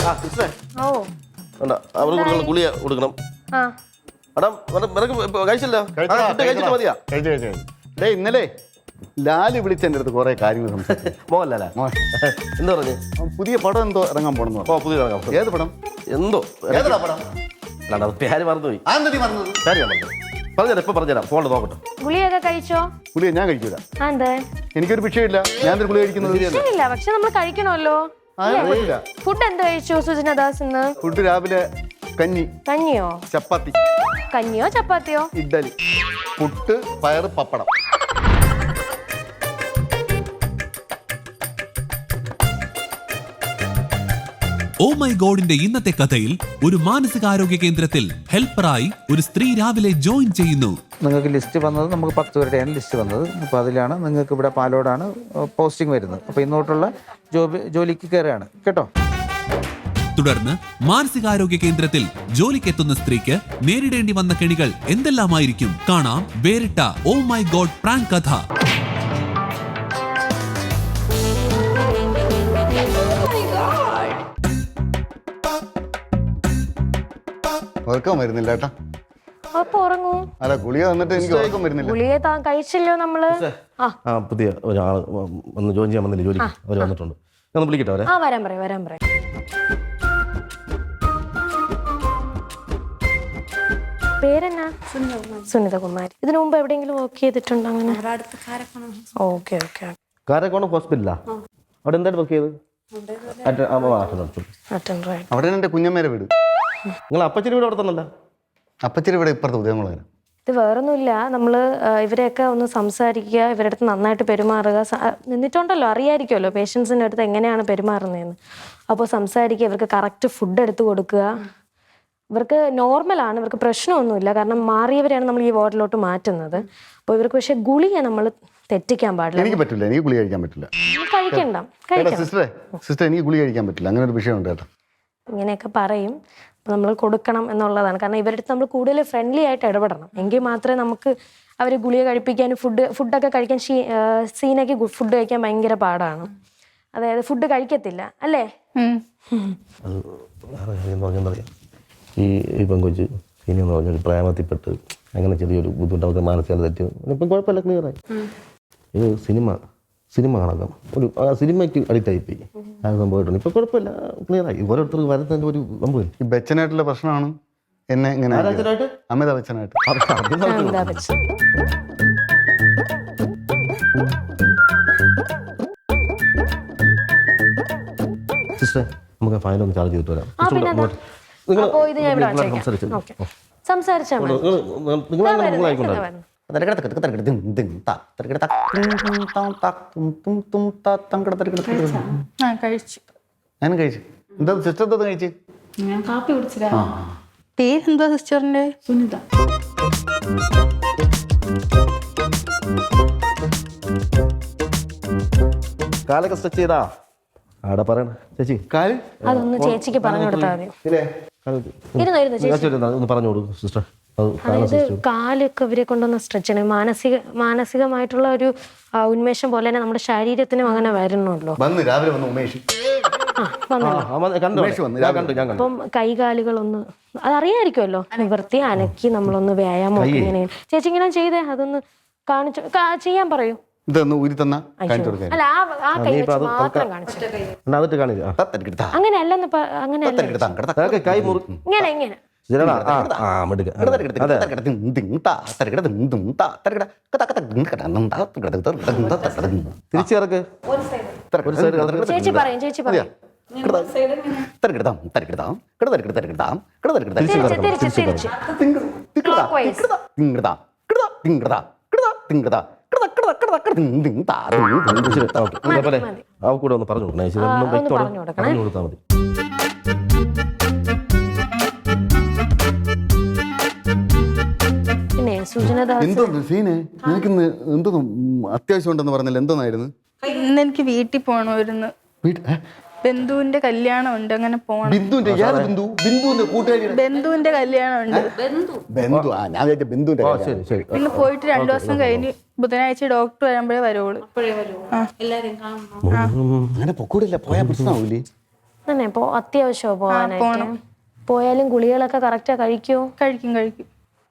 ഓ അവർക്ക് ഗുളിക കൊടുക്കണം. ആ എടാ നിനക്ക് കഴിച്ചില്ല? കഴിച്ചിട്ട് മതിയാ? ഡേ ഇന്നലെ ലാല് വിളിച്ച എൻ്റെ അടുത്ത് കുറെ കാര്യങ്ങൾ സംസാരിച്ചു. മോഹൻലാലാ? എന്താ പറഞ്ഞു? പുതിയ പടം എന്തോ ഇറങ്ങാൻ പോണെന്ന് പറഞ്ഞു. പുതിയ ഇറങ്ങാം. ഏത് പടം? എന്തോ ഏതാ പടം? അല്ലാണ്ട് അത് പേര് മറന്നുപോയി. ആന്റണി പറഞ്ഞത് പേര് ഞാൻ പറഞ്ഞു. പറഞ്ഞുതരാം, ഇപ്പൊ പറഞ്ഞുതരാം. ഫോണിൽ നോക്കട്ടെ. ഗുളിയൊക്കെ കഴിച്ചോ? പുളിയെ ഞാൻ കഴിക്കൂല. അതെ, എനിക്കൊരു വിഷയമില്ല. ഞാൻ ഒരു ഗുളിക കഴിക്കുന്നത് ഇല്ല, പക്ഷെ നമ്മൾ കഴിക്കണമല്ലോ. ഫുഡ് എന്ത് കഴിച്ചു സുജനദാസ് ഇന്ന്? ഫുഡ് രാവിലെ കഞ്ഞി, കഞ്ഞിയോ ചപ്പാത്തി, കഞ്ഞിയോ ചപ്പാത്തിയോ? ഇഡ്ഡലി, പുട്ട്, പയറ്, പപ്പടം. ഓ മൈ ഗോഡിന്റെ ഇന്നത്തെ കഥയിൽ ഒരു മാനസികാരോഗ്യ കേന്ദ്രത്തിൽ ഹെൽപ്പറായി ഒരു സ്ത്രീ രാവിലെ ജോയിൻ ചെയ്യുന്നു. നിങ്ങൾക്ക് ലിസ്റ്റ് വന്നത് നമുക്ക് 10 പേരുടെയാണ് ലിസ്റ്റ് വന്നത്. അപ്പോൾ അതിലാണ് നിങ്ങൾക്ക് ഇവിടെ പാലോടാണ് പോസ്റ്റിംഗ് വരുന്നത്. അപ്പോൾ ഇന്നോട്ടുള്ള ജോലിക്ക് കയറുകയാണ് കേട്ടോ. തുടർന്ന് മാനസികാരോഗ്യ കേന്ദ്രത്തിൽ ജോലിക്കെത്തുന്ന സ്ത്രീക്ക് നേരിടേണ്ടി വന്ന കെണികൾ എന്തെല്ലാമായിരിക്കും കാണാം വേറിട്ട ഓ മൈ ഗോഡ് പ്രാങ്ക് കഥ. ഉറക്കം വരുന്നില്ല ഏട്ടാ. അപ്പൊ ഉറങ്ങൂ. അല്ല ഗുളിക തന്നിട്ട് എനിക്ക് ഉറക്കം വരുന്നില്ല. ഗുളിയെ താൻ കഴിച്ചില്ലോ നമ്മള്. പുതിയ ഒരാൾ വന്ന് ജോയിൻ ചെയ്യാൻ വന്നില്ല ജോലി. അവർ വന്നിട്ടുണ്ട്. ഞാൻ വിളിക്കട്ടെ അവരെ. വരാൻ പറയാം. പേരെന്നാ? സുനിതകുമാരി. ഇതിനു മുമ്പ് എവിടെയെങ്കിലും വർക്ക് ചെയ്തിട്ടുണ്ടോ? അങ്ങനെ ഓക്കെ. കാരക്കോണം ഹോസ്പിറ്റലാ? അവിടെ എന്തായിട്ട് വർക്ക് ചെയ്ത്? അവിടെ എന്റെ കുഞ്ഞമ്മേരെ വീട്. നിങ്ങൾ അപ്പച്ചി വീട് അവിടെ തന്നല്ല? അപ്പച്ചിരി ഇവിടെ ഇപ്പുറത്ത് ഉദയമുളകര. ഇത് വേറൊന്നുമില്ല, നമ്മള് ഇവരെയൊക്കെ ഒന്ന് സംസാരിക്കുക, ഇവരുടെ അടുത്ത് നന്നായിട്ട് പെരുമാറുക. നിന്നിട്ടുണ്ടല്ലോ, അറിയായിരിക്കുമല്ലോ പേഷ്യൻസിൻ്റെ അടുത്ത് എങ്ങനെയാണ് പെരുമാറുന്നതെന്ന്. അപ്പോൾ സംസാരിക്കുക, ഇവർക്ക് കറക്റ്റ് ഫുഡ് എടുത്ത് കൊടുക്കുക. ഇവർക്ക് നോർമലാണ്, ഇവർക്ക് പ്രശ്നമൊന്നുമില്ല. കാരണം മാറിയവരെയാണ് നമ്മൾ ഈ വാർഡിലോട്ട് മാറ്റുന്നത്. അപ്പോൾ ഇവർക്ക് പക്ഷേ ഗുളിക നമ്മൾ തെറ്റിക്കാൻ പാടില്ല. എനിക്ക് പറ്റില്ല, എനിക്ക് ഗുളിക കഴിക്കാൻ പറ്റില്ല. കഴിക്കണം. സിസ്റ്റർ എനിക്ക് ഗുളിക കഴിക്കാൻ പറ്റില്ല. അങ്ങനെ ഒരു വിഷയമുണ്ട് കേട്ടോ. ഇങ്ങനെയൊക്കെ പറയും, നമ്മൾ കൊടുക്കണം എന്നുള്ളതാണ്. കാരണം ഇവരുടെ അടുത്ത് നമ്മൾ കൂടുതൽ ഫ്രണ്ട്ലി ആയിട്ട് ഇടപെടണം. എങ്കിൽ മാത്രമേ നമുക്ക് അവർ ഗുളിക കഴിപ്പിക്കാനും ഫുഡൊക്കെ കഴിക്കാൻ സീനൊക്കെ ഫുഡ് കഴിക്കാൻ ഭയങ്കര പാടാണ്. അതായത് ഫുഡ് കഴിക്കത്തില്ല അല്ലേ? ഈ പെങ്കൊച്ച് സീനെന്ന് പറഞ്ഞൊരു പ്രേമത്തിൽപ്പെട്ട് അങ്ങനെ ചെറിയൊരു ബുദ്ധിമുട്ട് അവർക്ക് മാനസിക തെറ്റ്. ഇപ്പം കുഴപ്പമില്ല, ക്ലിയറായി. ഇത് സിനിമ കാണാം, ഒരു സിനിമയ്ക്ക് അഡിക്റ്റ് ആയിപ്പോയി. ആ സംഭവമായിട്ടുണ്ട്. ഇപ്പം കുഴപ്പമില്ല, ക്ലിയറായി. ഓരോരുത്തർക്ക് വരുന്നതിൻ്റെ ഒരു സംഭവം. ഈ ബച്ചനായിട്ടുള്ള പ്രശ്നമാണ് എന്നെ ഇങ്ങനെ അമിതാഭ് ബച്ചനായിട്ട്. സിസ്റ്റർ നമുക്ക് ഫൈനൽ ഒന്ന് ചാർജ് ചെയ്തിട്ട് വരാം. സംസാരിച്ചാൽ ഞാൻ കഴിച്ചു. എന്താ സിസ്റ്റർ എന്താ കഴിച്ചു? ഞാൻ കാപ്പി കുടിച്ചില്ല. പേരെന്താ സിസ്റ്ററിന്റെ? സുനിത. കാലൊക്കെ സ്ട്രെച്ച് ചെയ്താ ആടെ പറയണ ചേച്ചി. അതൊന്ന് ചേച്ചിക്ക് പറഞ്ഞു കൊടുത്താൽ മതി. പറഞ്ഞു കൊടുക്കും സിസ്റ്റർ. അതായത് കാലൊക്കെ ഇവരെ കൊണ്ടൊന്ന് സ്ട്രെച്ച് ചെയ്യണം. മാനസികമായിട്ടുള്ള ഒരു ഉന്മേഷം പോലെ തന്നെ നമ്മുടെ ശരീരത്തിനും അങ്ങനെ വരണമല്ലോ. രാവിലെ വന്ന് ഉമേഷ് അപ്പം കൈകാലുകളൊന്ന് അതറിയായിരിക്കുമല്ലോ, നിവർത്തി അനക്കി നമ്മളൊന്ന് വ്യായാമം ഇങ്ങനെ. ചേച്ചി ഇങ്ങനെ ചെയ്തേ, അതൊന്ന് കാണിച്ചു ചെയ്യാൻ പറയൂ. അല്ല ആ കൈ വെച്ച് മാത്രം കാണിച്ചു. അങ്ങനെയല്ലെന്ന് അങ്ങനെയല്ല, ഇങ്ങനെ ഇങ്ങനെ. തിരിച്ചിറക്ക്. ചേച്ചി പറയും. കൂടെ ഒന്ന് പറഞ്ഞു കൊടുത്താൽ മതി. പിന്നെ സുജനദാസ് എന്തോ അത്യാവശ്യം ഉണ്ടെന്ന് പറഞ്ഞില്ല, എന്തോന്നായിരുന്നു? ഇന്ന് എനിക്ക് വീട്ടിൽ പോകണമായിരുന്നു. ബന്ധുവിന്റെ കല്യാണം ഉണ്ട്, അങ്ങനെ പോണം. ബന്ധുവിന്റെ കല്യാണം ഉണ്ട്. പിന്നെ പോയിട്ട് 2 ദിവസം കഴിഞ്ഞ് ബുധനാഴ്ച ഡോക്ടർ വരുമ്പോഴേ വരുള്ളൂ. അങ്ങനെ പൊക്കൂടില്ല, പോയാ പ്രശ്നമാവൂലേ? തന്നെ അത്യാവശ്യമോ പോവാനായിട്ട്? പോയാലും ഗുളികളൊക്കെ കറക്റ്റാ കഴിക്കുമോ? കഴിക്കും.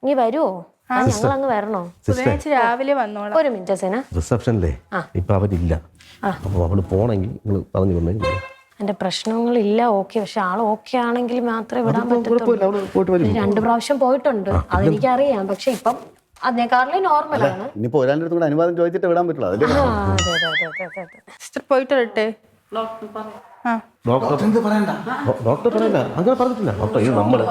നീ വരുമോ? ഞങ്ങൾ അങ്ങ് വരണോ? ബുധനാഴ്ച രാവിലെ വന്നോളാം. ഒരു മിനിറ്റ് സേന. റിസപ്ഷനിലേ ഇപ്പൊ അവരില്ല. അപ്പൊ അവള് പോണെങ്കിൽ നിങ്ങൾ പറഞ്ഞു പറഞ്ഞു. എന്റെ പ്രശ്നങ്ങളില്ല, ഓക്കെ. പക്ഷെ ആള് ഓക്കെ ആണെങ്കിൽ മാത്രമേ വിടാൻ പറ്റത്തുള്ളൂ. 2 പ്രാവശ്യം പോയിട്ടുണ്ട്, അതെനിക്കറിയാം. പക്ഷെ ഇപ്പം അതിനേക്കാളും നോർമലാണ്. ഇനിയിപ്പോ ഒരാളുടെ അടുത്ത് കൂടെ അനുവാദം ചോദിച്ചിട്ട് വിടാൻ പറ്റുള്ളൂ. അതിന്റെ സിസ്റ്റർ പോയിട്ട് വരട്ടെ. ഡോക്ടർ പറയണ്ട, അങ്ങനെ പറഞ്ഞിട്ടില്ല ഡോക്ടർ. ഇത് നമ്മള്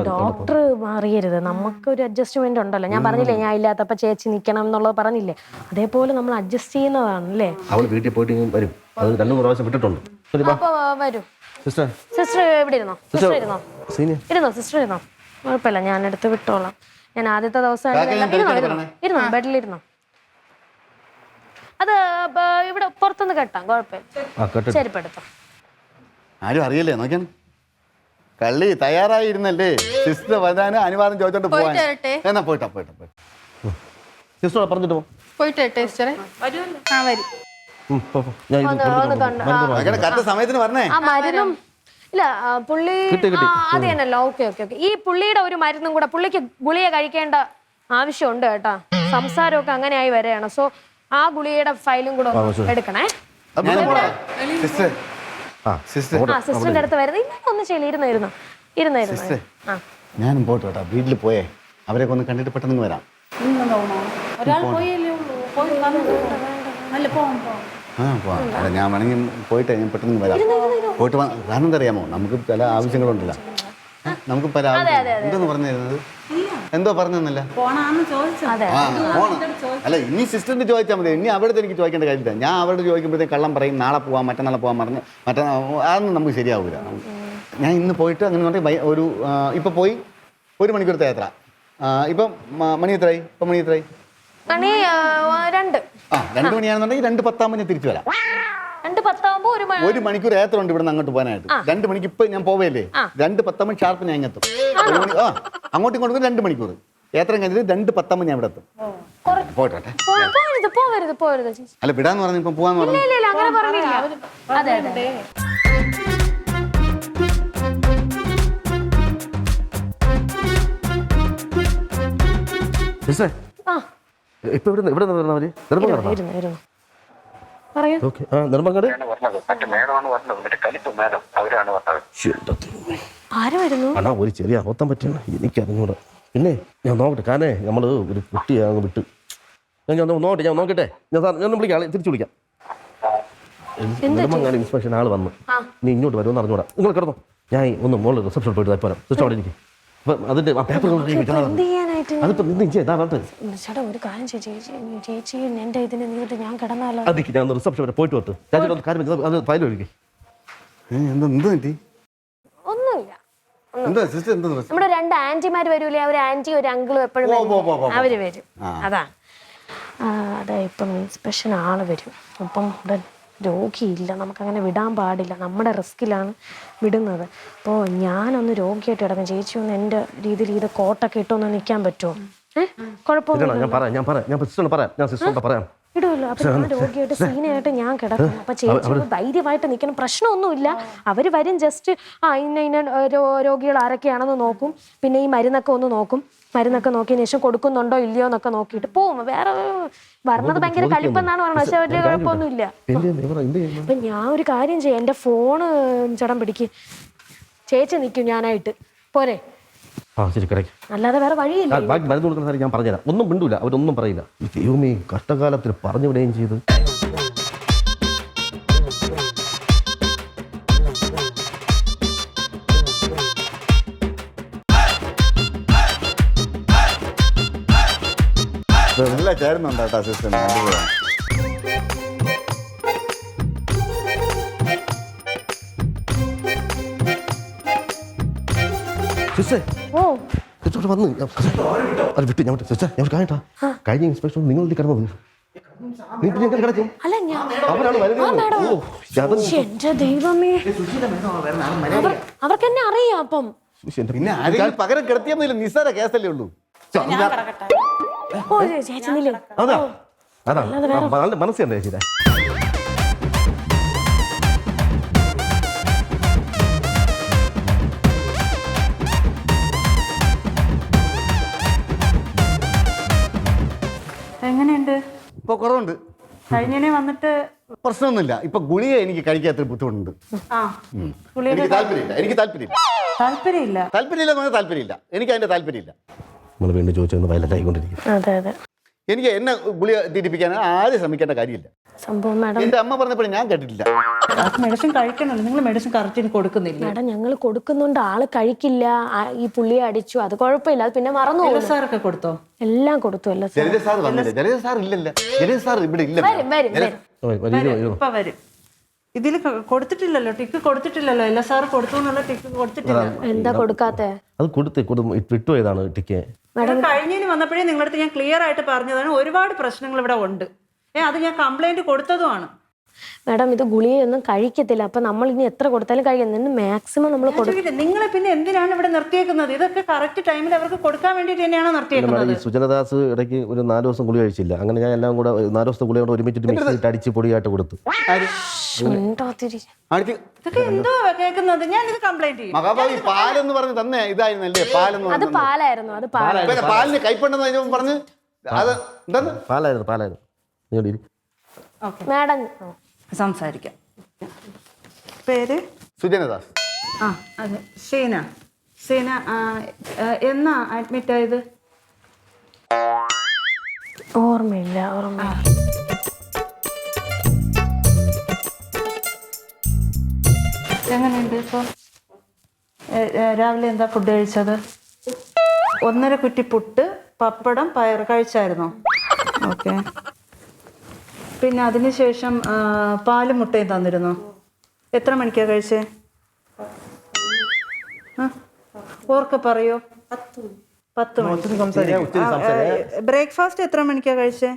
ഡോക്ടർ മാറിയരുത്, നമുക്കൊരു അഡ്ജസ്റ്റ്മെന്റ് ഉണ്ടല്ലോ. ഞാൻ പറഞ്ഞില്ലേ ഞാൻ ഇല്ലാത്തപ്പോ ചേച്ചി നിക്കണം എന്നുള്ളത് പറഞ്ഞില്ലേ, അതേപോലെ നമ്മൾ അഡ്ജസ്റ്റ് ചെയ്യുന്നതാണ് അല്ലേ. അവള് വീട്ടിൽ പോയിട്ട് വരും. അത് 2-3 പ്രാവശ്യം വിട്ടിട്ടുണ്ട്. അപ്പൊ വരും. സിസ്റ്റർ ഇവിടെ ഇരുന്നോ? സിസ്റ്റർ ഇരുന്നോ? സിസ്റ്റർ ഇരുന്നോ? കുഴപ്പമില്ല, ഞാൻ എടുത്ത് വിട്ടോളാം. ഞാൻ ആദ്യത്തെ ദിവസം ഇരുന്നോ, ബെഡിലിരുന്നോ. അത് ഇവിടെ പുറത്തുനിന്ന് കെട്ടാം, കുഴപ്പമില്ല. ചെരുപ്പെടുത്തോ. ആരും അറിയല്ലേ നോക്കിയാണ്. കള്ളി തയ്യാറായിരുന്നല്ലേ സിസ്റ്റർ വരാന് അനുവാദം ചോദിച്ചോണ്ട് പോവാൻ. എന്നാ പോയിട്ടാ. സിസ്റ്റർ പറഞ്ഞിട്ട് പോയിട്ട് വരട്ടെ സിസ്റ്ററെ. വരും. കറക്റ്റ് സമയത്തിന് പറഞ്ഞേ. ആ മരുന്നും ഇല്ല പുള്ളി അത് തന്നെയല്ലോ. ഓക്കെ. ഈ പുള്ളിയുടെ ഒരു മരുന്നും കൂടെ പുള്ളിക്ക് ഗുളിക കഴിക്കേണ്ട ആവശ്യമുണ്ട് കേട്ടാ. സംസാരമൊക്കെ അങ്ങനെ ആയി വരെയാണ്. സോ ആ ഗുളികയുടെ ഫയലും കൂടെ എടുക്കണേ. സിസ്റ്ററിന്റെ അടുത്ത് വരുന്നത് ഇന്നൊന്നും ചെയ്യില്ല. ഇരുന്നായിരുന്നു. ഞാനും പോട്ടെ കേട്ടോ, വീട്ടിൽ പോയേ അവരെ ഒന്ന് കണ്ടിട്ട് പെട്ടെന്ന് വരാം. അല്ല ഞാൻ വേണമെങ്കിൽ പോയിട്ട് ഞാൻ പെട്ടെന്ന് വരാം. പോയിട്ട് കാരണം എന്താ അറിയാമോ, നമുക്ക് പല ആവശ്യങ്ങളുണ്ടല്ലോ. നമുക്ക് പല എന്തെന്ന് പറഞ്ഞിരുന്നത്, എന്തോ പറഞ്ഞല്ല. അല്ല ഇനി സിസ്റ്ററിന് ചോദിച്ചാൽ മതി. ഇനി അവിടുത്തെ എനിക്ക് ചോദിക്കേണ്ട കാര്യമില്ല. ഞാൻ അവിടെ ചോദിക്കുമ്പോഴത്തേക്ക് കള്ളം പറയും, നാളെ പോവാം മറ്റന്നാളെ പോകാൻ പറഞ്ഞ് അതൊന്നും നമുക്ക് ശരിയാവില്ല. ഞാൻ ഇന്ന് പോയിട്ട് അങ്ങനെ പറഞ്ഞാൽ ഒരു ഇപ്പം പോയി 1 മണിക്കൂറത്തെ യാത്ര. ഇപ്പം മണി എത്രയായി? 2 മണിയാണെന്നുണ്ടെങ്കിൽ 2:10 ഞാൻ തിരിച്ചു വരാം. 1 മണിക്കൂർ യാത്ര ഉണ്ട് ഇവിടെ നിന്ന് അങ്ങോട്ട് പോകാനായിട്ട്. 2 മണിക്ക് ഇപ്പൊ ഞാൻ പോവേല്ലേ, 2:10 ഷാർപ്പ് ഞാൻ ഇങ്ങെത്തും. അങ്ങോട്ടും ഇങ്ങോട്ടും 2 മണിക്കൂർ യാത്ര കഴിഞ്ഞിട്ട് 2:10 ഞാൻ ഇവിടെ എത്തും. പോട്ടെ. അല്ല വിടാന്ന് പറഞ്ഞു, ഇപ്പൊ പോവാന്ന് പറഞ്ഞു. ഇപ്പൊ ഇവിടെ വരുന്നവര് നെടുമ്പങ്ങാട് അണ്ണാ ഒരു ചെറിയ അബദ്ധം പറ്റിയാണ്, എനിക്കറിഞ്ഞൂടാ. പിന്നെ ഞാൻ നോക്കട്ടെ, കാരണം നമ്മള് ഒരു കുട്ടിയെ അങ്ങ് വിട്ട് ഞാൻ നോക്കട്ടെ. ഞാൻ വിളിക്കാം, തിരിച്ചു വിളിക്കാം. നെടുമ്പങ്ങാട് ഇൻസ്പെക്ഷൻ ആള് വന്നു. നീ ഇങ്ങോട്ട് വരുമെന്ന് അറിഞ്ഞൂടാ. നിങ്ങൾ കിടന്നോ, ഞാൻ ഒന്ന് മോളിൽ റിസപ്ഷൻ പോയിട്ട് തരാം. സിസ്റ്റർ അവിടെ എനിക്ക് അതിന്റെ പേപ്പർ ചേച്ചി എന്റെ ഇതിന് നീട്ട് ഞാൻ കിടന്നാലോ. അതിക്ക് ഞാൻ റിസപ്ഷൻ വരെ പോയിട്ട് വരട്ടെ. കാര്യം ഫയൽ ഒഴുകി. നമ്മുടെ 2 ആന്റിമാര് വരൂലേ, ഒരു ആന്റി ഒരു അങ്കിളും എപ്പോഴും അവര് വരും. അതാ ഇപ്പം ഇൻസ്പെക്ഷൻ ആള് വരും. അപ്പം ഇവിടെ രോഗിയില്ല, നമുക്കങ്ങനെ വിടാൻ പാടില്ല, നമ്മുടെ റിസ്കിലാണ് വിടുന്നത്. അപ്പോൾ ഞാനൊന്ന് രോഗിയായിട്ട് കിടക്കും. ചേച്ചി ഒന്ന് എൻ്റെ രീതിയിൽ ഇത് കോട്ടൊക്കെ ഇട്ടൊന്ന് നിൽക്കാൻ പറ്റുമോ? ഇടുമല്ലോ. അപ്പൊ ഞാൻ രോഗിയായിട്ട് സീനായിട്ട് ഞാൻ കിടക്കും. അപ്പൊ ചേച്ചി ധൈര്യമായിട്ട് നിൽക്കണം, പ്രശ്നമൊന്നുമില്ല. അവര് വരും, ജസ്റ്റ് ഇന്ന രോഗികൾ ആരൊക്കെയാണെന്ന് നോക്കും. പിന്നെ ഈ മരുന്നൊക്കെ ഒന്ന് നോക്കും. മരുന്നൊക്കെ നോക്കിയതിന് ശേഷം കൊടുക്കുന്നുണ്ടോ ഇല്ലയോ എന്നൊക്കെ നോക്കിയിട്ട് പോവും. വേറെ പറഞ്ഞത് ഭയങ്കര കലിപ്പെന്നാണ് പറഞ്ഞത്, പക്ഷെ വലിയ കുഴപ്പമൊന്നുമില്ല. അപ്പൊ ഞാൻ ഒരു കാര്യം ചെയ്യാം, എൻ്റെ ഫോണ് ചടം പിടിക്ക്, ചേച്ചി നിൽക്കും ഞാനായിട്ട്, പോരെ? അല്ലാതെ വേറെ വഴിയില്ല. മരുന്ന് കൊടുക്കുന്ന കാര്യം ഞാൻ പറഞ്ഞുതരാം. ഒന്നും മിണ്ടൂല, അവരൊന്നും പറയില്ല. ദൈവമേ, കഷ്ടകാലത്തിൽ പറഞ്ഞു വിടുകയും ചെയ്ത്. നല്ല ചേരുന്നുണ്ട് കേട്ടോ സിസ്റ്റർ. വന്ന് അത് വിട്ട് ഞാൻ കാണട്ടാ. കഴിഞ്ഞ ഇൻസ്പെക്ഷൻ നിങ്ങൾ കിടന്നത് അവർക്ക് എന്നെ അറിയാം. അപ്പം പിന്നെ ആരെങ്കിലും പകരം കിടത്തിയ നിസ്സാര കേസല്ലേ ഉള്ളൂ. അതാ മനസ്സിലാ ചേച്ചി. ഇപ്പോൾ കുറവുണ്ട്. കഴിഞ്ഞതിനെ വന്നിട്ട് പ്രശ്നമൊന്നുമില്ല. ഇപ്പൊ ഗുളിക എനിക്ക് കഴിക്കാത്തൊരു ബുദ്ധിമുട്ടുണ്ട്. ആ എനിക്ക് താല്പര്യമില്ല. താല്പര്യമില്ല എന്ന് പറഞ്ഞാൽ താല്പര്യമില്ല. എനിക്ക് അതിന്റെ താല്പര്യമില്ല. നമ്മൾ വീണ്ടും ചോദിച്ചൊന്ന് വയലറ്റ് ആയിക്കൊണ്ടിരിക്കും. അതെ. എനിക്ക് എന്നെ ഗുളിക തീറ്റിപ്പിക്കാൻ ആരും ശ്രമിക്കേണ്ട കാര്യമില്ല. സംഭവം മാഡം, എന്റെ അമ്മ പറഞ്ഞപ്പോഴും ഞാൻ കേട്ടിട്ടില്ല. മെഡിസിൻ കഴിക്കണല്ലോ, നിങ്ങൾ മെഡിസിൻ കറക്റ്റിന് കൊടുക്കുന്നില്ല. മാഡം ഞങ്ങൾ കൊടുക്കുന്നുണ്ട്, ആള് കഴിക്കില്ല. ഈ പുള്ളിയെ അടിച്ചു, അത് കുഴപ്പമില്ല, അത് പിന്നെ മറന്നു പോകും. സാറൊക്കെ കൊടുത്തോ? എല്ലാം കൊടുത്തു. അല്ല സാർ, ജലജ സാർ വന്നില്ല. ജലജ സാർ ഇല്ലല്ല. ജലജ സാർ ഇവിടെ ഇല്ല. ഇപ്പൊ വരും. ഇതിൽ കൊടുത്തിട്ടില്ലല്ലോ, ടിക്ക് കൊടുത്തിട്ടില്ലല്ലോ. എല്ലാ സാറ് കൊടുത്തു എന്നുള്ള ടിക്ക് കൊടുത്തിട്ടില്ല. എന്താ കൊടുക്കാത്തെ? അത് വിട്ടുപോയതാണ് ടിക്കെ. കഴിഞ്ഞതിന് വന്നപ്പോഴേ നിങ്ങളുടെ അടുത്ത് ഞാൻ ക്ലിയർ ആയിട്ട് പറഞ്ഞതാണ്, ഒരുപാട് പ്രശ്നങ്ങൾ ഇവിടെ ഉണ്ട്. അത് ഞാൻ കംപ്ലൈന്റ് കൊടുത്തതുമാണ്. മാഡം ഇത് ഗുളികയൊന്നും കഴിക്കത്തില്ല. അപ്പൊ നമ്മൾ ഇനി എത്ര കൊടുത്താലും കഴിക്കുന്നത് മാക്സിമം നമ്മൾ കൊടുക്കും. നിങ്ങളെ പിന്നെ എന്തിനാണ് ഇവിടെ നിർത്തിയേക്കുന്നത്? ഇതൊക്കെ കറക്റ്റ് ടൈമിൽ അവർക്ക് കൊടുക്കാൻ വേണ്ടിട്ട് തന്നെയാണോ നിർത്തിയേക്കുന്നത്? സുജനദാസ് ഇടയ്ക്ക് ഒരു 4 ദിവസം ഗുളി കഴിച്ചില്ല. അങ്ങനെ ഞാൻ എല്ലാം കൂടെ 4 ദിവസത്തെ ഗുളിയോട് ഒരുമിച്ചിട്ട് മിക്സിയിട്ട് അടിച്ച് പൊടിയായിട്ട് കൊടുത്തു. ഇതൊക്കെ എന്തോ കേൾക്കുന്നത്? ഞാൻ ഇത് കംപ്ലൈന്റ് ചെയ്യും. മഹാഭാവി പാലെന്ന് പറഞ്ഞ് തന്നെ ഇതായിരുന്നല്ലേ? അത് പാലായിരുന്നു. അത് പാലിന് കൈപ്പണ്ടെന്ന് പറഞ്ഞ് അത് എന്താണ്? പാലായിരുന്നു. മാഡം സംസാരിക്കാം. പേര് സുജനദാസ്. ആ അതെ, സീന. എന്നാ അഡ്മിറ്റ് ആയത്? ഓർമ്മയില്ല. എങ്ങനെയുണ്ട് ഇപ്പൊ? രാവിലെ എന്താ ഫുഡ് കഴിച്ചത്? 1.5 കുറ്റി പുട്ട്, പപ്പടം, പയർ കഴിച്ചായിരുന്നോ? ഓക്കെ. പിന്നെ അതിനുശേഷം പാലും മുട്ടയും തന്നിരുന്നോ? എത്ര മണിക്കാണ് കഴിച്ചേ? ഓർക്കെ പറയോ? 10 മണി. ബ്രേക്ക്ഫാസ്റ്റ് എത്ര മണിക്കാണ് കഴിച്ചേ?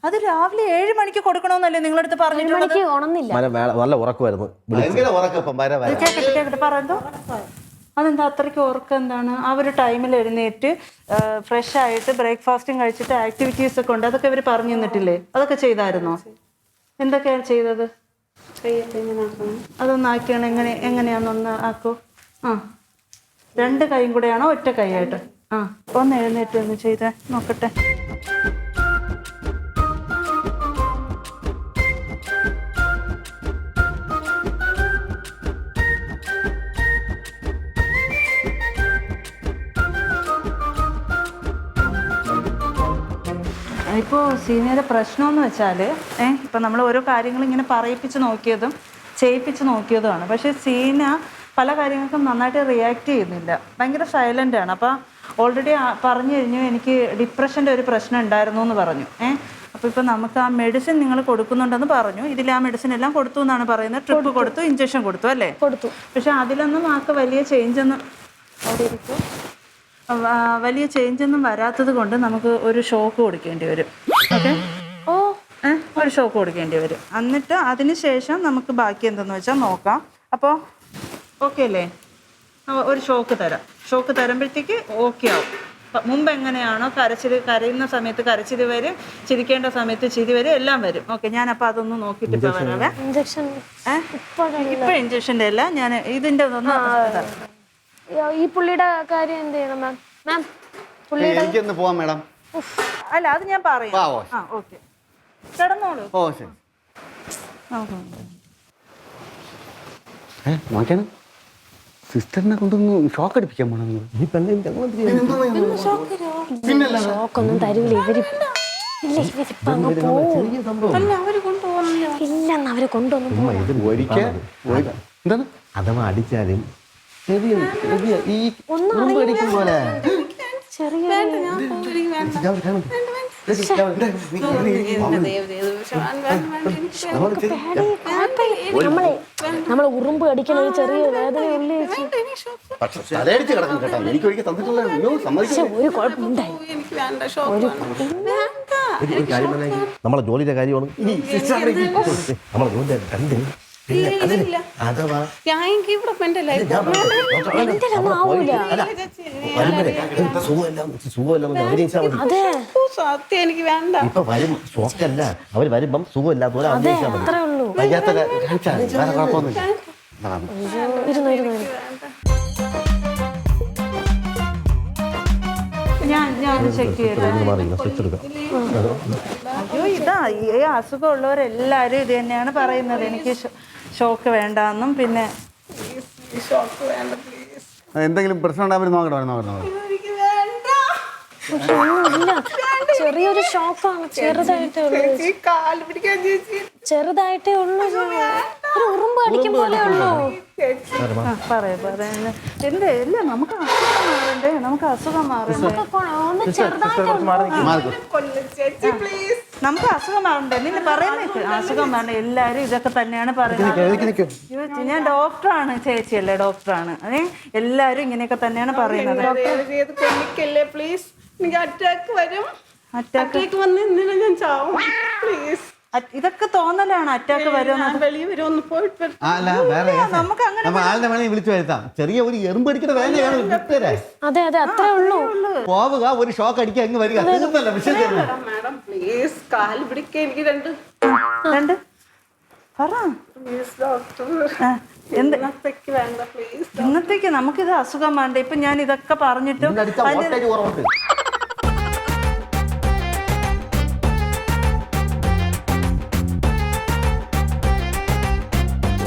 അത് രാവിലെ 7 മണിക്ക് കൊടുക്കണമെന്നല്ലേ നിങ്ങളടുത്ത് പറഞ്ഞിട്ടുള്ളത്? നല്ല ഉറക്കമായിരുന്നു. കേട്ടെ പറയന്തോ. അതെന്താ അത്രയ്ക്ക് ഉറക്കം? എന്താണ് ആ ഒരു ടൈമിൽ എഴുന്നേറ്റ് ഫ്രഷ് ആയിട്ട് ബ്രേക്ക്ഫാസ്റ്റും കഴിച്ചിട്ട് ആക്ടിവിറ്റീസ് ഒക്കെ ഉണ്ട്, അതൊക്കെ ഇവർ പറഞ്ഞു തന്നിട്ടില്ലേ? അതൊക്കെ ചെയ്തായിരുന്നോ? എന്തൊക്കെയാണ് ചെയ്തത്? അതൊന്ന് ആക്കിയാണ്. എങ്ങനെയാണെന്നൊന്ന് ആക്കോ. 2 കൈയും കൂടെയാണോ ഒറ്റ കൈയായിട്ട്? ഒന്ന് എഴുന്നേറ്റ് ഒന്ന് ചെയ്തേ നോക്കട്ടെ. ഇപ്പോൾ സീനിയറുടെ പ്രശ്നമെന്ന് വെച്ചാൽ ഇപ്പം നമ്മൾ ഓരോ കാര്യങ്ങൾ ഇങ്ങനെ പറയിപ്പിച്ച് നോക്കിയതും ചെയ്യിപ്പിച്ച് നോക്കിയതുമാണ്. പക്ഷേ സീന പല കാര്യങ്ങൾക്കും നന്നായിട്ട് റിയാക്ട് ചെയ്യുന്നില്ല, ഭയങ്കര സൈലൻ്റ് ആണ്. അപ്പോൾ ഓൾറെഡി പറഞ്ഞു കഴിഞ്ഞു എനിക്ക് ഡിപ്രഷൻ്റെ ഒരു പ്രശ്നം ഉണ്ടായിരുന്നു എന്ന് പറഞ്ഞു. അപ്പോൾ ഇപ്പോൾ നമുക്ക് ആ മെഡിസിൻ നിങ്ങൾ കൊടുക്കുന്നുണ്ടെന്ന് പറഞ്ഞു. ഇതിൽ ആ മെഡിസിൻ എല്ലാം കൊടുത്തു എന്നാണ് പറയുന്നത്. ട്രിപ്പ് കൊടുത്തു, ഇഞ്ചക്ഷൻ കൊടുത്തു അല്ലേ? കൊടുത്തു. പക്ഷെ അതിലൊന്നും ആൾക്ക് വലിയ ചേഞ്ചൊന്നും വരാത്തത് കൊണ്ട് നമുക്ക് ഒരു ഷോക്ക് കൊടുക്കേണ്ടി വരും. ഓക്കെ, ഒരു ഷോക്ക് കൊടുക്കേണ്ടി വരും. എന്നിട്ട് അതിന് ശേഷം നമുക്ക് ബാക്കി എന്തെന്ന് വെച്ചാൽ നോക്കാം. അപ്പോൾ ഓക്കെ അല്ലേ? ഒരു ഷോക്ക് തരാം. ഷോക്ക് തരുമ്പോഴത്തേക്ക് ഓക്കെ ആവും. മുമ്പ് എങ്ങനെയാണോ കരയുന്ന സമയത്ത് കരച്ചിൽ വരും, ചിരിക്കേണ്ട സമയത്ത് ചിരി വരും, എല്ലാം വരും. ഓക്കെ, ഞാനപ്പോൾ അതൊന്ന് നോക്കിയിട്ട് ഇപ്പോൾ വരാവേ. ഇപ്പൊ ഇഞ്ചക്ഷൻ്റെ അല്ല, ഞാൻ ഇതിൻ്റെ ഈ പുള്ളിയുടെ കാര്യം എന്ത് ചെയ്യണം മാം? മാം എനിക്കൊന്ന് പോവാം മാഡം. അല്ല അത് ഞാൻ പറയാം. ഓക്കെ, കിടന്നോളൂ. ഓ ശരി. നോക്കാണ് സിസ്റ്ററിനെ കൊണ്ടൊന്ന് ഷോക്ക് അടിപ്പിക്കാൻ പോണം. ഷോക്കൊന്നും തരൂല ഇവര്. ഇല്ലെന്ന് അവര് കൊണ്ടുവന്നു. അഥവാ അടിച്ചാലും ഈ അടിക്കും പോലെ നമ്മളെ ഉറുമ്പ് അടിക്കണ ഒരു ചെറിയ വേദനയുള്ളേ. ഒരു കുഴപ്പമുണ്ടായി. നമ്മളെ ജോലിയുടെ കാര്യമാണ്. നമ്മളെ ജോലിയുടെ കണ്ട് അഥവാ ഇപ്പൊ വരും ഷോക്കല്ല, അവര് വരുമ്പം സുഖമില്ലാത്തവരെ അന്വേഷിച്ചാൽ മതി. ഞാൻ ചെക്ക് ചെയ്തത്. മാറിയില്ല, സ്റ്റിച്ച് എടുക്കാം. അയ്യോ ഇതാ ഈ അസുഖമുള്ളവരെല്ലാവരും ഇത് തന്നെയാണ് പറയുന്നത്. എനിക്ക് ഷോക്ക് വേണ്ടാന്നും പിന്നെ എന്തെങ്കിലും പ്രശ്നം ഉണ്ടാകുമ്പോൾ നോക്കണം. ഒന്നുമില്ല, ചെറിയൊരു ഷോക്കാണ്, ചെറുതായിട്ടേ ഉള്ളൂ, ചെറുതായിട്ടേ ഉള്ളൂ, ഒരു ഉറുമ്പ് അടിക്കും പോലെ ഉള്ളൂ. പറയുന്നത് എന്ത് ഇല്ല, നമുക്ക് അസുഖം മാറണ്ടേ, നമുക്ക് അസുഖം മാറണ്ടേ, ഒന്ന് ചെറുതായിട്ടേ നമുക്ക് അസുഖം മാറണ്ടേ. നിന്നെ പറയുന്നത് അസുഖം മാറണ്ടേ, എല്ലാവരും ഇതൊക്കെ തന്നെയാണ് പറയുന്നത്. ഞാൻ ഡോക്ടറാണ്, ചേച്ചിയല്ലേ ഡോക്ടറാണ്, അതെ എല്ലാവരും ഇങ്ങനെയൊക്കെ തന്നെയാണ് പറയുന്നത്. പ്ലീസ്, എനിക്ക് അറ്റാക്ക് വരും, അറ്റാക്ക് വന്ന് ഇന്നലെ ഞാൻ ചാവും, പ്ലീസ്. ഇതൊക്കെ തോന്നലാണ്, അറ്റാക്ക് വരുമെന്ന്. വെളിയിൽ വരുമെന്ന് പോയിട്ട് അല്ല വേറെ നമുക്ക് അങ്ങനെ ആളുടെ വേണമെങ്കിൽ വിളിച്ചു വരുത്താം. ചെറിയ ഒരു എറുമ്പ് അടിക്കുന്ന വേദനയാണ്. അതെ അതെ അത്രേ ഉള്ളൂ. പോവുക, ഒരു ഷോക്ക് അടിക്കുക, അങ്ങ് വരിക, തീർന്നല്ല വിഷയം. മാഡം പ്ലീസ്, കാല് പിടിക്കുക, എനിക്ക് രണ്ട് പറ പ്ലീസ് ഡോക്ടർ, ഇന്നത്തേക്ക് വേണ്ട പ്ലീസ്. ഇന്നത്തേക്ക് നമുക്കിത് അസുഖം വേണ്ട. ഇപ്പൊ ഞാൻ ഇതൊക്കെ പറഞ്ഞിട്ടും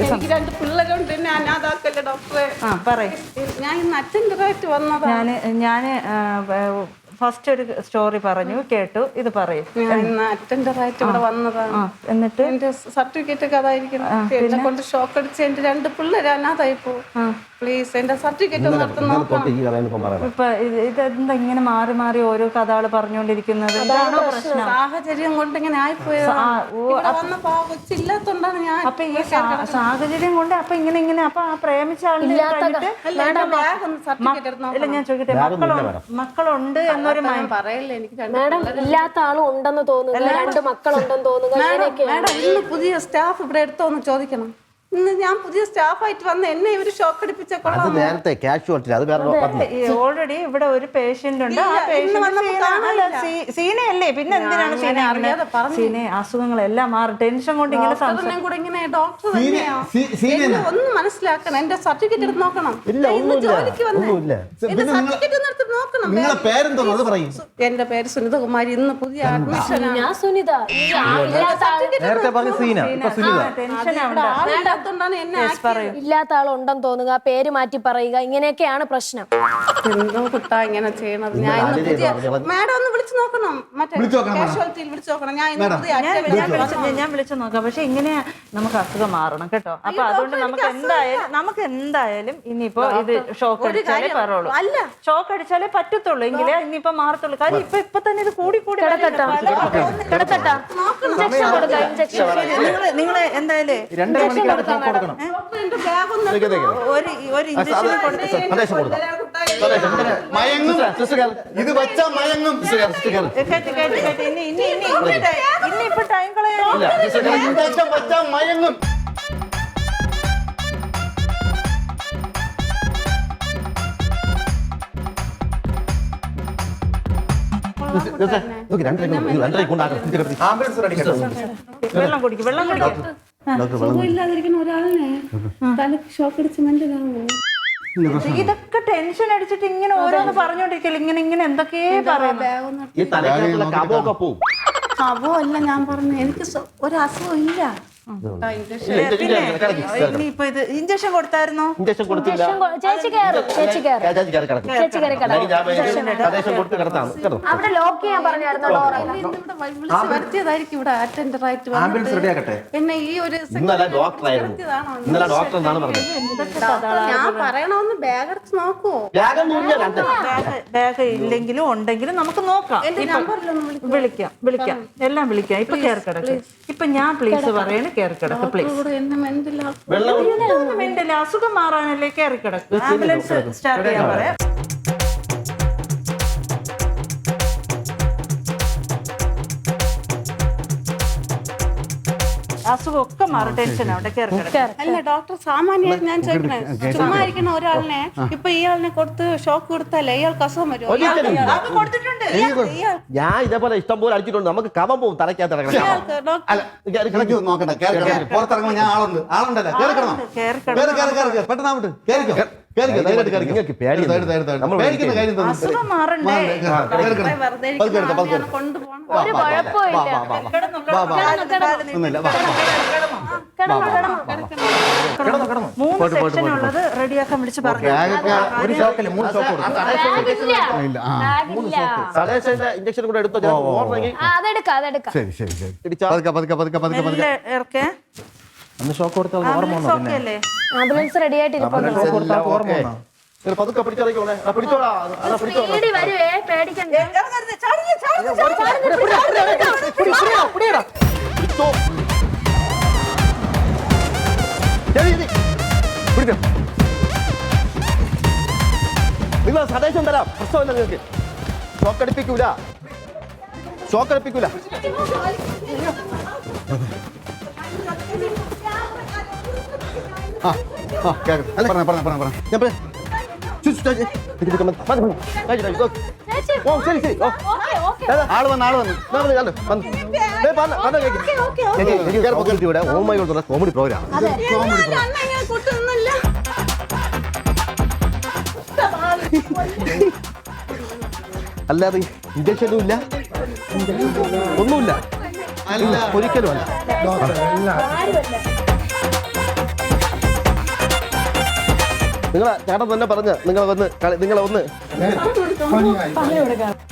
എനിക്ക് രണ്ട് പിള്ളേരുണ്ട്, എന്നെ അനാഥാക്കല്ലേ ഡോക്ടറെ. പറയും. ഞാൻ ഇന്ന് അറ്റൻഡറായിട്ട് വന്നതാണ്. ഞാന് ഫസ്റ്റ് ഒരു സ്റ്റോറി പറഞ്ഞു കേട്ടു, ഇത് പറയും. ഞാൻ ഇന്ന് അറ്റൻഡറായിട്ട് ഇവിടെ വന്നതാണ്. എന്നിട്ട് എന്റെ സർട്ടിഫിക്കറ്റ് ഒക്കെ അതായിരിക്കണം. എന്നെ കൊണ്ട് ഷോക്ക് അടിച്ച് എന്റെ രണ്ട് പിള്ളേര് അനാഥായി പോകും. പ്ലീസ് എന്റെ സർട്ടിഫിക്കറ്റ് ഒന്ന് എടുത്ത് നോക്കണം. ഇപ്പൊ ഇതെന്താ ഇങ്ങനെ മാറി മാറി ഓരോ കഥകള് പറഞ്ഞുകൊണ്ടിരിക്കുന്നത്? ഇതാണോ പ്രശ്നം? സാഹചര്യം കൊണ്ട് ഇങ്ങനെ ആയിപ്പോയത്. വന്നപ്പോ ആ കൊച്ചില്ലാത്തോണ്ടാണ് ഞാൻ. അപ്പൊ ഈ സാഹചര്യം കൊണ്ട് അപ്പൊ ഇങ്ങനെ അപ്പൊ ആ പ്രേമിച്ച ആളിന്റെ സർട്ടിഫിക്കറ്റ് എടുത്ത് ഇല്ല, ഞാൻ ചോദിക്കട്ടെ, മക്കളുണ്ട് എന്നൊരു പറയല്ലേ എനിക്ക്. മാഡം ഇല്ലാത്ത ആളും ഉണ്ടെന്ന് തോന്നുന്നു, രണ്ട് മക്കളുണ്ടെന്ന് തോന്നുന്നു. മാഡം ഇന്ന് പുതിയ സ്റ്റാഫ് ഇവിടെ എടുത്തോന്ന് ചോദിക്കണം. ഇന്ന് ഞാൻ പുതിയ സ്റ്റാഫായിട്ട് വന്ന് എന്നെ ഇവര് ഷോക്ക് അടിപ്പിച്ച കൊള്ളാം. നേരത്തെ കാഷ്വാലിറ്റി അത് വേറെ ഓൾറെഡി ഇവിടെ ഒരു പേഷ്യന്റ് ഉണ്ട്. ആ പേഷ്യന്റ് സീനയല്ലേ, പിന്നെ എന്തിനാണ് സീനെ? അസുഖങ്ങളെല്ലാം മാറും, ടെൻഷൻ കൊണ്ട് ഇങ്ങനെ കൂടെ ഇങ്ങനെ ഡോക്ടർ ഒന്ന് മനസ്സിലാക്കണം. എന്റെ സർട്ടിഫിക്കറ്റ് എടുത്ത് നോക്കണം. ഇന്ന് ജോലിക്ക് വന്നേ എന്റെ സർട്ടിഫിക്കറ്റ് ഒന്ന് എടുത്ത് നോക്കണം. എന്റെ പേര് സുനിതകുമാരി. ഇന്ന് പുതിയ അഡ്മിഷൻ. ഞാൻ സുനിത. നേരത്തെ പറഞ്ഞ സീന, ഇപ്പൊ സുനിത. ടെൻഷൻ ഇല്ലാത്ത ആളുണ്ടെന്ന് തോന്നുക, പേര് മാറ്റി പറയുക, ഇങ്ങനെയൊക്കെയാണ് പ്രശ്നം. എന്തോ കുട്ടാ ഇങ്ങനെ ചെയ്യണത്. ഞാൻ ഇന്ന് പുതിയ മാഡം ഒന്ന് വിളിച്ചു നോക്കണം. മറ്റേ കാഷ്വാലിറ്റിയിൽ വിളിച്ചു നോക്കണം. ഞാൻ ഇന്ന് പുതിയ ഞാൻ വിളിച്ചു നോക്കാം. പക്ഷെ ഇങ്ങനെ നമുക്ക് അസുഖം മാറണം കേട്ടോ. അപ്പൊ അതുകൊണ്ട് നമുക്ക് എന്തായാലും ഇനിയിപ്പോ ഇത് ഷോക്ക് അടിച്ചാലേ പറയുള്ളൂ. അല്ല, ഷോക്ക് അടിച്ചാലേ പറ്റത്തുള്ളൂ, എങ്കിലേ ഇനിയിപ്പോ മാറത്തുള്ളൂ. കാര്യം ഇപ്പൊ തന്നെ ഇത് കൂടി കിടത്തട്ടാ ഇഞ്ചക്ഷൻ കൊടുക്കാം, ഇഞ്ചക്ഷൻ. നിങ്ങള് എന്തായാലും ഒരു ഇഞ്ചക്ഷൻ മയങ്ങും, ഇത് വച്ചാ മയങ്ങും. ഇനിയിപ്പോ ടൈം കളയാൻ വച്ചാ മയങ്ങും. വെള്ളം കുടിക്കും. സുഖമില്ലാതിരിക്കുന്ന ഒരാളിനെ തലക്ക് ഷോക്ക് അടിച്ച് മനസ്സിലാവോ? ഇതൊക്കെ ടെൻഷൻ അടിച്ചിട്ട് ഇങ്ങനെ ഓരോന്ന് പറഞ്ഞോണ്ടിരിക്കല്ലോ, ഇങ്ങനെ എന്തൊക്കെയേ പറയുന്നത്. അപ്പോ അല്ല ഞാൻ പറഞ്ഞു, എനിക്ക് ഒരു അസുഖം ഇല്ല. ഇനിയിപ്പോ ഇത് ഇഞ്ചക്ഷൻ കൊടുത്തായിരുന്നോ? ഇഞ്ചക്ഷൻ കൊടുത്തില്ല. ചേച്ചി കയറും, ചേച്ചി കയറി അവിടെ ലോക്ക് ചെയ്യാൻ പറഞ്ഞായിരുന്നു ഡോറ. വിളിച്ച് വരുത്തിയതായിരിക്കും ഇവിടെ അറ്റൻഡറായിട്ട് എന്നെ ഈ ഒരു ഞാൻ പറയണമെന്ന് ബാഗ് എടുത്ത് നോക്കുവോ? ബാഗ് ഇല്ലെങ്കിലും ഉണ്ടെങ്കിലും നമുക്ക് നോക്കാം. വിളിക്കാം എല്ലാം വിളിക്കാം. ഇപ്പൊ കയറി കിടക്ക്. ഇപ്പൊ ഞാൻ പ്ലീസ് പറയണേ, കയറി കിടക്ക് പ്ലീസ്. മെന്റല അസുഖം മാറാനല്ലേ കയറി കിടക്ക്. ആംബുലൻസ് സ്റ്റാർട്ട് ചെയ്യാൻ പറയാം. അസുഖമൊക്കെ മാറും, ടെൻഷൻ അവിടെ കയറി കിടക്കാം. അല്ല ഡോക്ടർ, സാമാന്യമായിട്ട് ഞാൻ ചോദിക്കണേ, ചുമ്മാ ഇരിക്കുന്ന ഒരാളിനെ ഇപ്പൊ ഇയാളിനെ കൊടുത്ത് ഷോക്ക് കൊടുത്താലേ ഇയാൾക്ക് അസുഖം വരും? കൊടുത്തിട്ടുണ്ട്. ഞാൻ ഇതേപോലെ ഇഷ്ടം പോലെ അടിച്ചിട്ടുണ്ട്. നമുക്ക് കവം പോകും തലയ്ക്കകത്ത്. നോക്കണ്ട, പുറത്തിറങ്ങുമ്പോ ഞാൻ ആളുണ്ടല്ലോ, കേറിക്കണം. പെട്ടെന്ന് കേറിക്കോ, ധൈര്യമായിട്ട് കേറിക്കോ. നിങ്ങൾക്ക് പേടി എടുത്തോ, എടുത്തോ, എടുത്തോ. നമ്മൾ പേടിക്കുന്ന കാര്യം എന്താ? അസുഖം മാറണ്ടേ? കേറിക്കണം. വെറുതെ പതുക്കെ എടുത്തോ, പതുക്കെ എടുത്തോ. കൊണ്ടുപോകണം. വാ, ഒരു വാ, വാ, വാ, കുഴപ്പമില്ല. വാ, വാ, വാ. വാ, വാ. ഒന്നുമില്ല, വാ, വാ. മൂന്ന് സെക്ഷൻ ഉള്ളത് റെഡിയാക്കാൻ വിളിച്ച് പറഞ്ഞു. ഒരു ഷോക്കല്ലേ 3 ഷോക്ക് കൊടുക്കും. ഇല്ല, ആ. സഡേഷന്റെ ഇഞ്ചക്ഷൻ കൂടെ എടുത്തോ. ഞാൻ ഓർമ്മയെങ്കിൽ അതെടുക്കാം ശരി ശരി ശരി ഇടിച്ചാ പതുക്കെ പതുക്കെ പതുക്കെ പതുക്കെ പതുക്കെ മെല്ലെ ഇറക്കെ. അന്ന് ഷോക്ക് കൊടുത്താൽ ഓർമ്മ വന്നോ? ഓക്കെ അല്ലേ? ആംബുലൻസ് റെഡി ആയിട്ട് ഇരിപ്പുണ്ടോ? ഷോക്ക് കൊടുത്താൽ ഓർമ്മ വന്നോ? നിങ്ങൾ പതുക്കെ പിടിച്ചിറക്കോളെ. പിടിച്ചോളാ, പിടിച്ചോളാ. പേടി വരുവേ, പേടിക്കണ്ട. ഇറങ്ങരുത്, ചാടില്ല, ചാടില്ല, പിടിച്ചോ. ശരി, ശരി. പിടിച്ചോ. നിങ്ങൾ സന്ദേശം തരാം, പ്രശ്നമില്ല നിങ്ങൾക്ക്. ഷോക്കടിപ്പിക്കൂല, ഷോക്കടിപ്പിക്കൂല. ആ ആ കേൾക്കാം പറഞ്ഞ ഞാൻ പറയാം. ഓ ശരി ശരി. ഓ ആള് വന്ന് കോമഡി പ്രോഗ്രാം. അല്ലാതെ ഇഞ്ചക്ഷനും ഇല്ല, ഒന്നുമില്ല, ഒരിക്കലും അല്ല. നിങ്ങളെ ചേട്ടൻ തന്നെ പറഞ്ഞ നിങ്ങളെ ഒന്ന്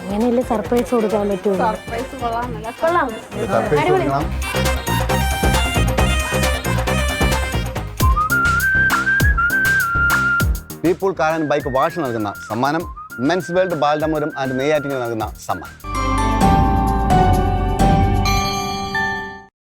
അങ്ങനെയല്ലേ സർപ്രൈസ് കൊടുക്കാൻ പറ്റുള്ളൂ. കൊള്ളാം. People car and bike wash നൽകുന്ന സമ്മാനം, മെൻസ് വേൾഡ് ബാലരാമപുരം ആൻഡ് നെയ്യാറ്റിന് നൽകുന്ന സമ്മാനം.